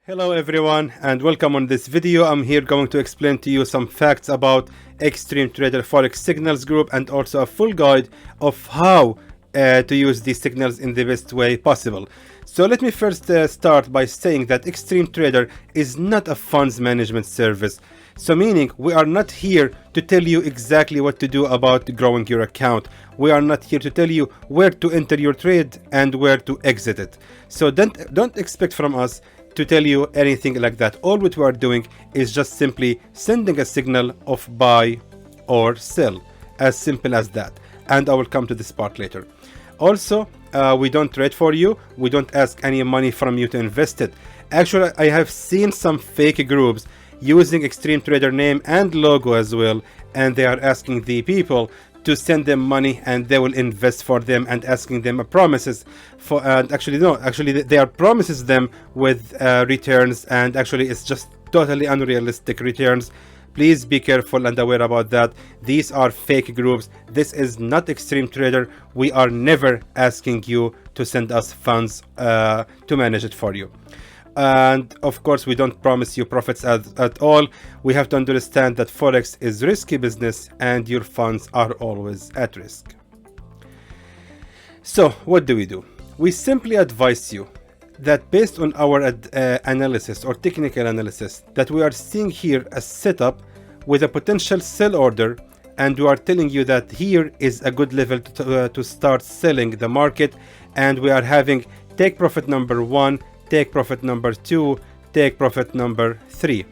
Hello everyone and welcome on this video. I'm here going to explain to you some facts about Xtreme Trader Forex signals group and also a full guide of how to use these signals in the best way possible. So let me first start by saying that Xtreme Trader is not a funds management service. So meaning we are not here to tell you exactly what to do about growing your account. We are not here to tell you where to enter your trade and where to exit it. So don't expect from us to tell you anything like that. All what we are doing is just simply sending a signal of buy or sell, as simple as that, and I will come to this part later. Also, we don't trade for you. We don't ask any money from you to invest it. Actually, I have seen some fake groups using Xtreme Trader name and logo as well, and they are asking the people to send them money and they will invest for them and asking them promises for, and actually they are promises them with returns, and actually it's just totally unrealistic returns. Please be careful and aware about that. These are fake groups. This is not Xtreme Trader. We are never asking you to send us funds to manage it for you. And of course we don't promise you profits at all. We have to understand that Forex is risky business and your funds are always at risk. So what do? We simply advise you that based on our analysis or technical analysis, that we are seeing here a setup with a potential sell order, and we are telling you that here is a good level to start selling the market, and we are having take profit number 1, take profit number 2, take profit number 3.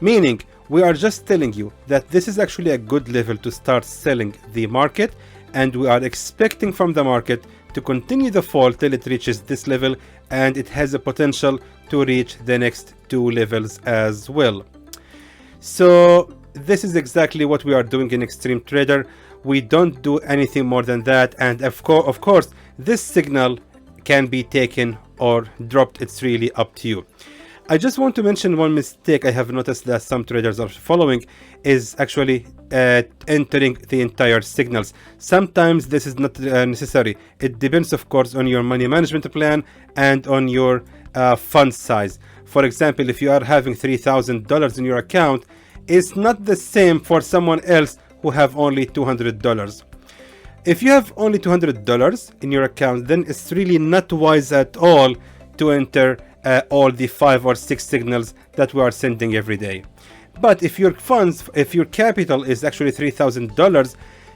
Meaning we are just telling you that this is actually a good level to start selling the market, and we are expecting from the market to continue the fall till it reaches this level, and it has a potential to reach the next 2 levels as well. So this is exactly what we are doing in Xtreme Trader. We don't do anything more than that, and of course this signal can be taken or dropped. It's really up to you. I just want to mention one mistake I have noticed that some traders are following is actually entering the entire signals. Sometimes this is not necessary. It depends of course on your money management plan and on your fund size. For example, if you are having $3,000 in your account, it's not the same for someone else who have only $200. If you have only $200 in your account, then it's really not wise at all to enter all the 5 or 6 signals that we are sending every day. But if your funds, if your capital is actually $3,000,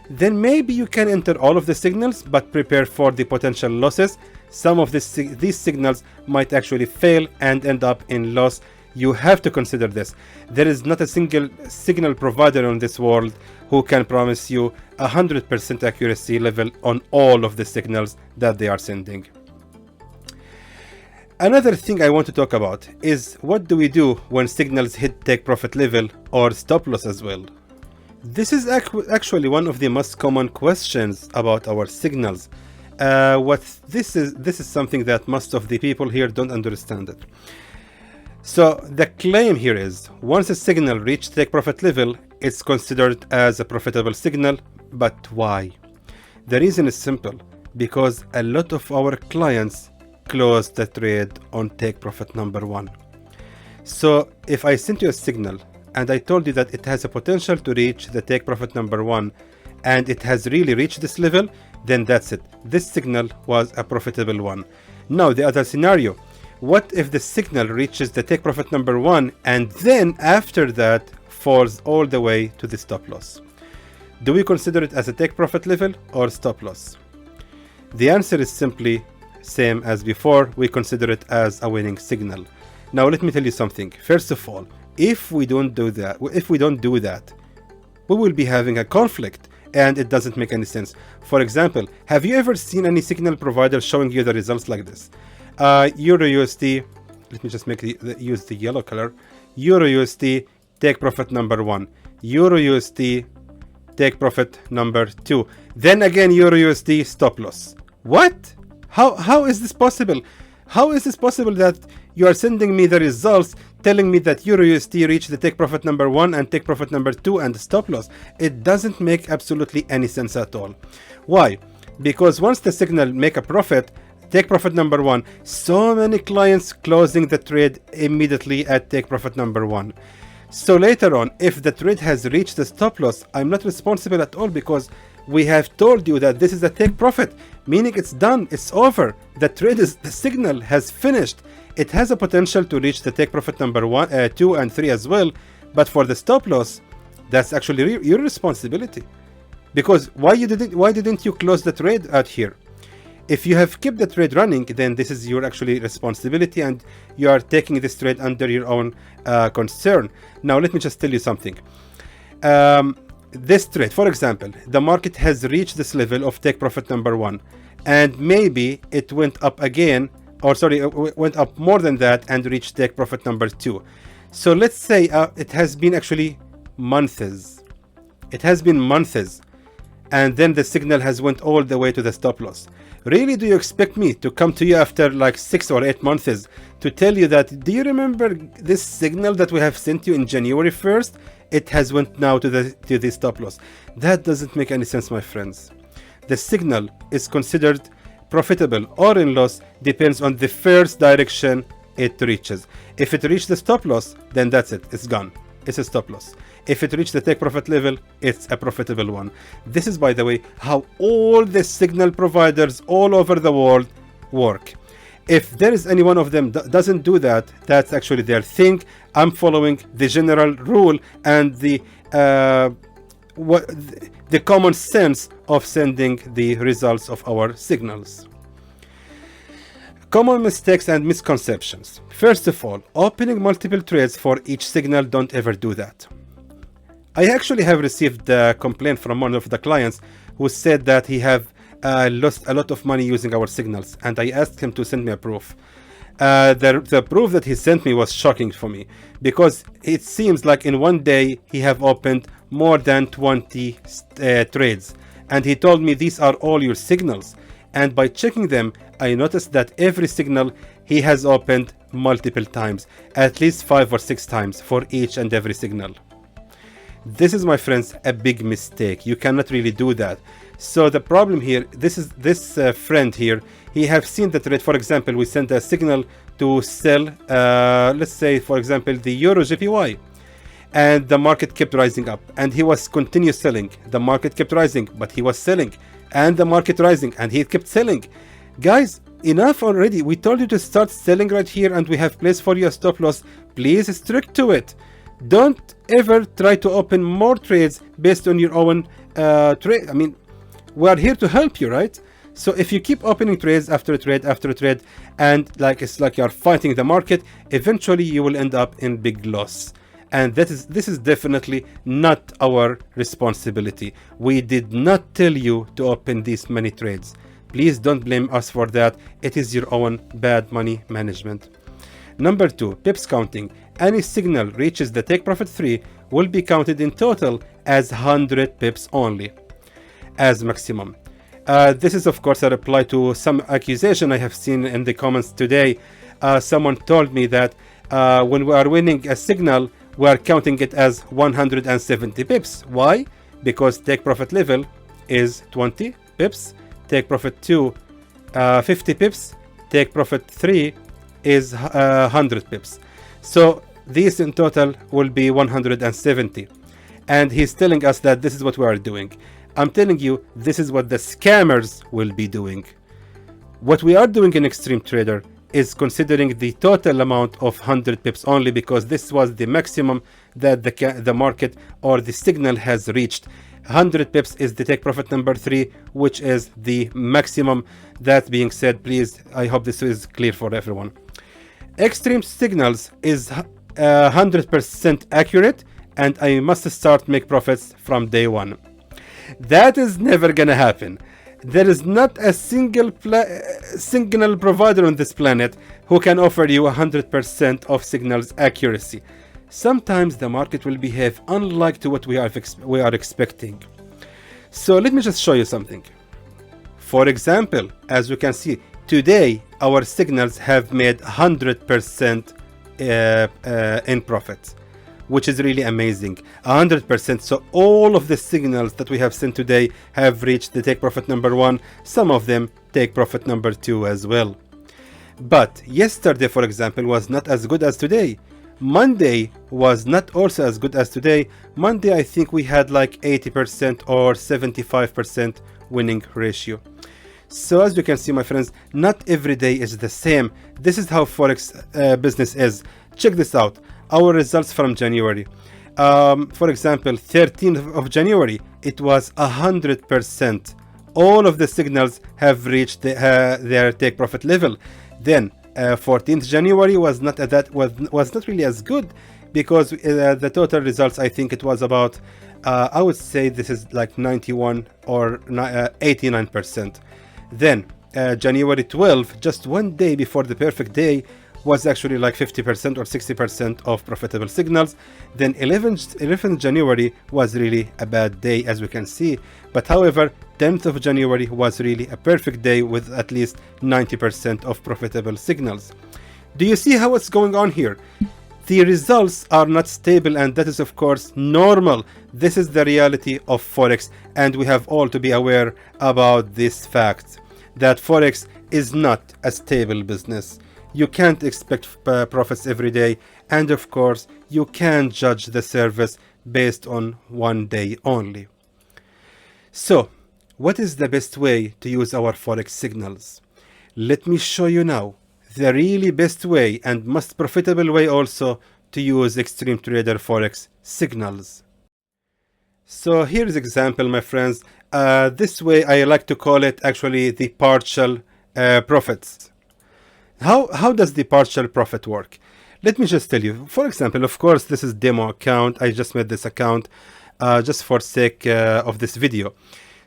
then maybe you can enter all of the signals, but prepare for the potential losses. Some of these signals might actually fail and end up in loss. You have to consider this. There is not a single signal provider in this world who can promise you 100% accuracy level on all of the signals that they are sending. Another thing I want to talk about is what do we do when signals hit take profit level or stop loss as well. This is actually one of the most common questions about our signals. This is something that most of the people here don't understand it. So the claim here is once a signal reaches take profit level, it's considered as a profitable signal. But why? The reason is simple, because a lot of our clients close the trade on take profit number 1. So if I sent you a signal and I told you that it has a potential to reach the take profit number 1 and it has really reached this level, then that's it. This signal was a profitable one. Now the other scenario, what if the signal reaches the take profit number 1 and then after that falls all the way to the stop loss? Do we consider it as a take profit level or stop loss? The answer is simply same as before. We consider it as a winning signal. Now let me tell you something. First of all, if we don't do that, we will be having a conflict, and it doesn't make any sense. For example, have you ever seen any signal provider showing you the results like this? Euro USD, let me just use the yellow color. Euro USD take profit number 1, Euro USD take profit number 2, then again Euro USD stop loss. What? How is this possible? How is this possible that you are sending me the results telling me that Euro USD reached the take profit number 1 and take profit number 2 and stop loss? It doesn't make absolutely any sense at all. Why? Because once the signal make a profit, take profit number 1. So many clients closing the trade immediately at take profit number 1. So later on, if the trade has reached the stop loss, I'm not responsible at all, because we have told you that this is a take profit, meaning it's done, it's over. The trade is, the signal has finished. It has a potential to reach the take profit number 1, 2 and 3 as well, but for the stop loss, that's actually your responsibility. Because why didn't you close the trade out here? If you have kept the trade running, then this is your actually responsibility, and you are taking this trade under your own concern. Now let me just tell you something. This trade, for example, the market has reached this level of take profit number 1, and maybe it went up again, or sorry, it went up more than that and reached take profit number 2. So let's say it has been actually months. It has been months, and then the signal has went all the way to the stop loss. Really, do you expect me to come to you after like 6 or 8 months to tell you that, do you remember this signal that we have sent you in January 1st? It has went now to the stop loss. That doesn't make any sense, my friends. The signal is considered profitable or in loss depends on the first direction it reaches. If it reached the stop loss, then that's it, it's gone. It's a stop loss. If it reached the take profit level, it's a profitable one. This is, by the way, how all the signal providers all over the world work. If there is any one of them that doesn't do that, that's actually their thing. I'm following the general rule and the common sense of sending the results of our signals. Common mistakes and misconceptions. First of all, opening multiple trades for each signal. Don't ever do that. I actually have received a complaint from one of the clients who said that he have lost a lot of money using our signals, and I asked him to send me a proof. The proof that he sent me was shocking for me, because it seems like in one day he have opened more than 20 trades, and he told me these are all your signals. And by checking them, I noticed that every signal he has opened multiple times, at least 5 or 6 times for each and every signal. This is, my friends, a big mistake. You cannot really do that. So the problem here, this friend here, he have seen the trade. For example, we sent a signal to sell, let's say, for example, the Euro JPY, and the market kept rising up, and he was continuous selling. The market kept rising, but he was selling, and the market rising, and he kept selling. Guys, enough already. We told you to start selling right here, and we have placed for you a stop loss. Please stick to it. Don't ever try to open more trades based on your own trade. I mean, we are here to help you, right? So if you keep opening trades after trade after trade, and like it's like you're fighting the market, eventually you will end up in big loss. And this is definitely not our responsibility. We did not tell you to open these many trades. Please don't blame us for that. It is your own bad money management. Number 2, pips counting. Any signal reaches the take profit 3 will be counted in total as 100 pips only, as maximum. This is, of course, a reply to some accusation I have seen in the comments today. Someone told me that when we are winning a signal, we are counting it as 170 pips. Why? Because take profit level is 20 pips, take profit 2 50 pips, take profit 3 is 100 pips. So these in total will be 170. And he's telling us that this is what we are doing. I'm telling you, this is what the scammers will be doing. What we are doing in Xtreme Trader is considering the total amount of 100 pips only, because this was the maximum that the market or the signal has reached. 100 pips is the take profit number 3, which is the maximum. That being said, please, I hope this is clear for everyone. Xtreme signals is 100% accurate, and I must start make profits from day 1. That is never gonna happen. There is not a single signal provider on this planet who can offer you 100% of signals accuracy. Sometimes the market will behave unlike to what we are expecting. So let me just show you something. For example, as you can see, today our signals have made 100% in profit. which is really amazing. 100%. So all of the signals that we have seen today have reached the take profit number 1. Some of them take profit number 2 as well. But yesterday, for example, was not as good as today. Monday was not also as good as today. Monday, I think we had like 80% or 75% winning ratio. So as you can see, my friends, not every day is the same. This is how Forex business is. Check this out. Our results from January. For example, 13th of January, it was 100%. All of the signals have reached their take profit level. Then 14th January was not really as good, because the total results, I think it was about I would say this is like 91 or 89%. Then January 12th, just one day before the perfect day, was actually like 50% or 60% of profitable signals. Then 11th January was really a bad day, as we can see. But however, 10th of January was really a perfect day with at least 90% of profitable signals. Do you see how it's going on here? The results are not stable, and that is of course normal. This is the reality of Forex, and we have all to be aware about this fact, that Forex is not a stable business. You can't expect profits every day, and of course you can't judge the service based on one day only. So what is the best way to use our Forex signals? Let me show you now the really best way and most profitable way also to use Xtreme Trader Forex signals. So here's example, my friends. This way I like to call it actually the partial profits. How does the partial profit work? Let me just tell you. For example, of course, this is demo account. I just made this account just for sake of this video.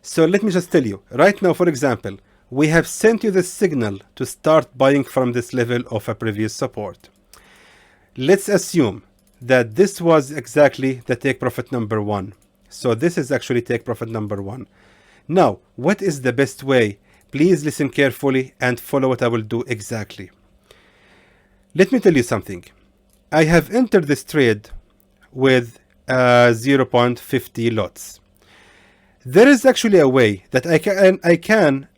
So let me just tell you right now, for example, we have sent you the signal to start buying from this level of a previous support. Let's assume that this was exactly the take profit number 1. So this is actually take profit number 1. Now, what is the best way? Please listen carefully and follow what I will do exactly. Let me tell you something. I have entered this trade with 0.50 lots. There is actually a way that I can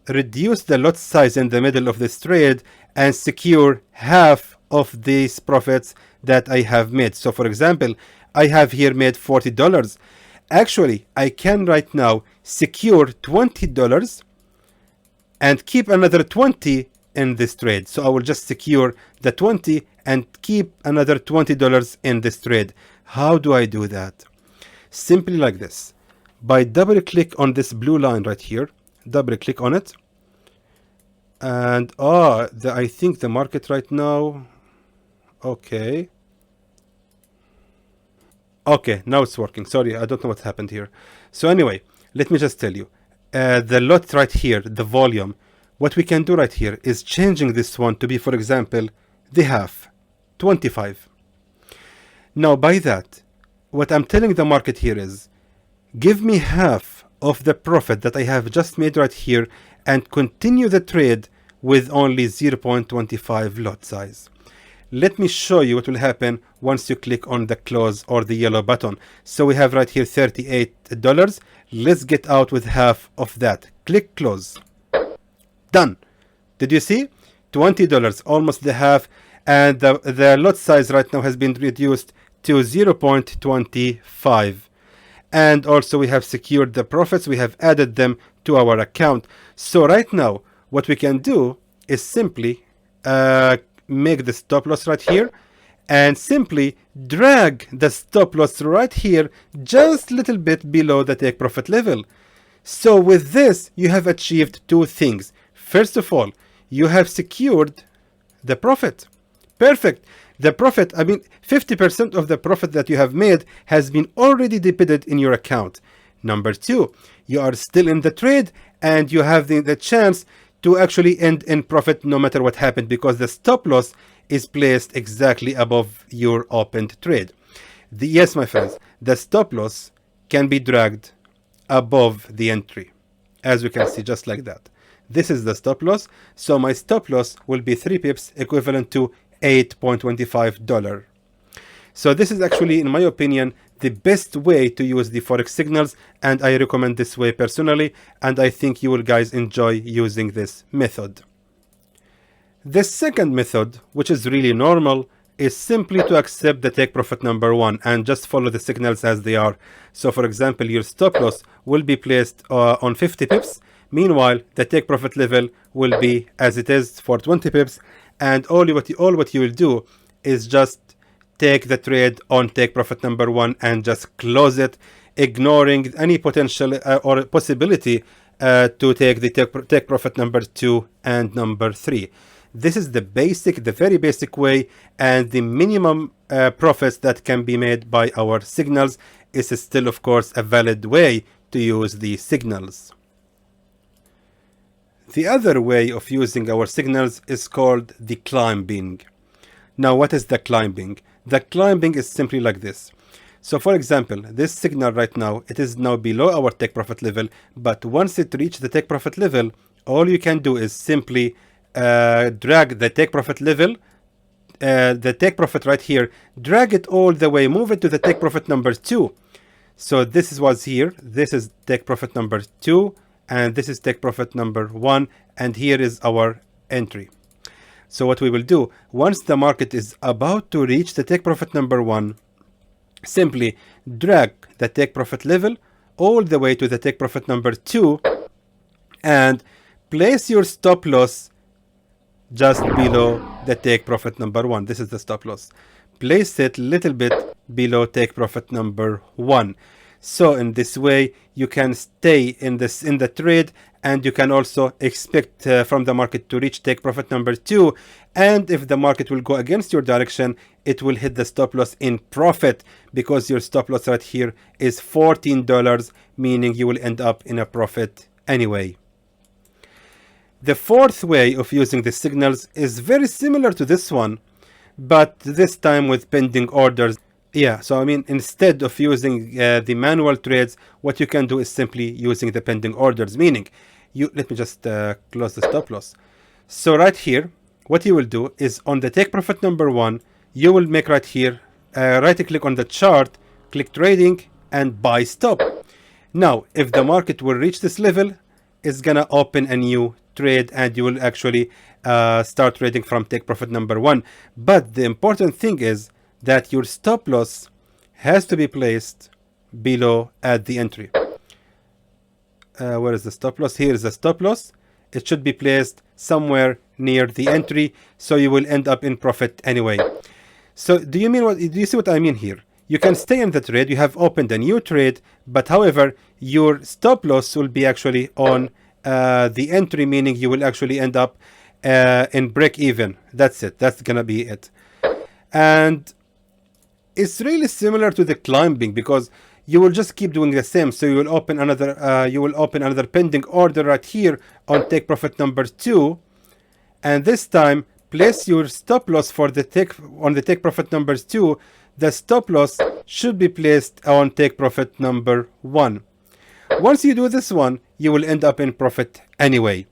reduce the lot size in the middle of this trade and secure half of these profits that I have made. So for example, I have here made $40. Actually, I can right now secure $20 and keep another 20 in this trade. So I will just secure the 20 and keep another $20 in this trade. How do I do that? Simply like this. By double click on this blue line right here, double click on it, and I think the market right now, okay, now it's working. Sorry, I don't know what happened here. So anyway, let me just tell you, the lot right here, the volume, what we can do right here is changing this one to be, for example, the half, 25. Now by that, what I'm telling the market here is, give me half of the profit that I have just made right here and continue the trade with only 0.25 lot size. Let me show you what will happen once you click on the close or the yellow button. So we have right here $38. Let's get out with half of that. Click close. Done. Did you see? $20, almost the half, and the lot size right now has been reduced to 0.25. And also we have secured the profits, we have added them to our account. So right now, what we can do is simply make the stop loss right here and simply drag the stop loss right here just a little bit below the take profit level. So with this, you have achieved two things. First of all, you have secured the profit. Perfect. The profit, I mean, 50% of the profit that you have made has been already debited in your account. Number two, you are still in the trade and you have the chance to actually end in profit no matter what happened, because the stop loss is placed exactly above your opened trade. Yes, my friends, the stop loss can be dragged above the entry, as we can see, just like that. This is the stop loss. So my stop loss will be 3 pips, equivalent to $8.25. So this is actually, in my opinion, the best way to use the Forex signals, and I recommend this way personally, and I think you will guys enjoy using this method. The second method, which is really normal, is simply to accept the take profit number 1 and just follow the signals as they are. So for example, your stop loss will be placed on 50 pips. Meanwhile, the take profit level will be as it is for 20 pips, and all what you will do is just take the trade on take profit number 1 and just close it, ignoring any potential or possibility to take the take profit number 2 and number 3. This is the very basic way, and the minimum profits that can be made by our signals is still, of course, a valid way to use the signals. The other way of using our signals is called the climbing. Now, what is the climbing? The climbing is simply like this. So for example, this signal right now, it is now below our take profit level, but once it reaches the take profit level, all you can do is simply drag the take profit level, the take profit right here, drag it all the way, move it to the take profit number 2. So this was here, this is take profit number 2, and this is take profit number 1, and here is our entry. So what we will do, once the market is about to reach the take profit number 1, simply drag the take profit level all the way to the take profit number 2 and place your stop loss just below the take profit number 1. This is the stop loss. Place it a little bit below take profit number 1. So in this way, you can stay in the trade, and you can also expect from the market to reach take profit number 2. And if the market will go against your direction, it will hit the stop loss in profit, because your stop loss right here is $14, meaning you will end up in a profit anyway. The fourth way of using the signals is very similar to this one, but this time with pending orders. Yeah, so I mean, instead of using the manual trades, what you can do is simply using the pending orders, meaning let me just close the stop loss. So right here, what you will do is on the take profit number 1, you will make right here, right click on the chart, click trading, and buy stop. Now, if the market will reach this level, it's gonna open a new trade, and you will actually start trading from take profit number 1. But the important thing is that your stop loss has to be placed below at the entry. Where is the stop loss? Here is the stop loss. It should be placed somewhere near the entry, so you will end up in profit anyway. So do you see what I mean here? You can stay in the trade, you have opened a new trade, but however, your stop loss will be actually on the entry, meaning you will actually end up in break even. That's it. That's gonna be it. And it's really similar to the climbing, because you will just keep doing the same. So you will open another pending order right here on take profit number 2, and this time place your stop loss for the take profit number 2. The stop loss should be placed on take profit number 1. Once you do this one, you will end up in profit anyway.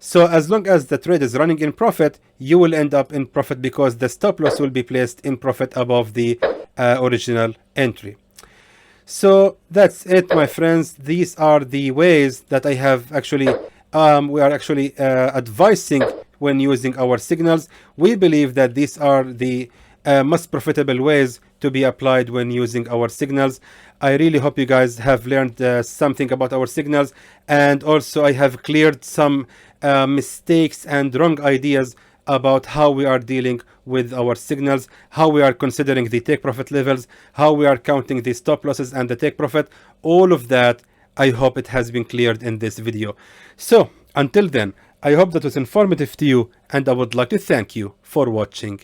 So as long as the trade is running in profit, you will end up in profit, because the stop loss will be placed in profit above the original entry. So that's it, my friends. These are the ways that I have actually we are actually advising when using our signals. We believe that these are the most profitable ways to be applied when using our signals. I really hope you guys have learned something about our signals, and also I have cleared some mistakes and wrong ideas about how we are dealing with our signals, how we are considering the take profit levels, how we are counting the stop losses and the take profit. All of that, I hope it has been cleared in this video. So until then, I hope that was informative to you, and I would like to thank you for watching.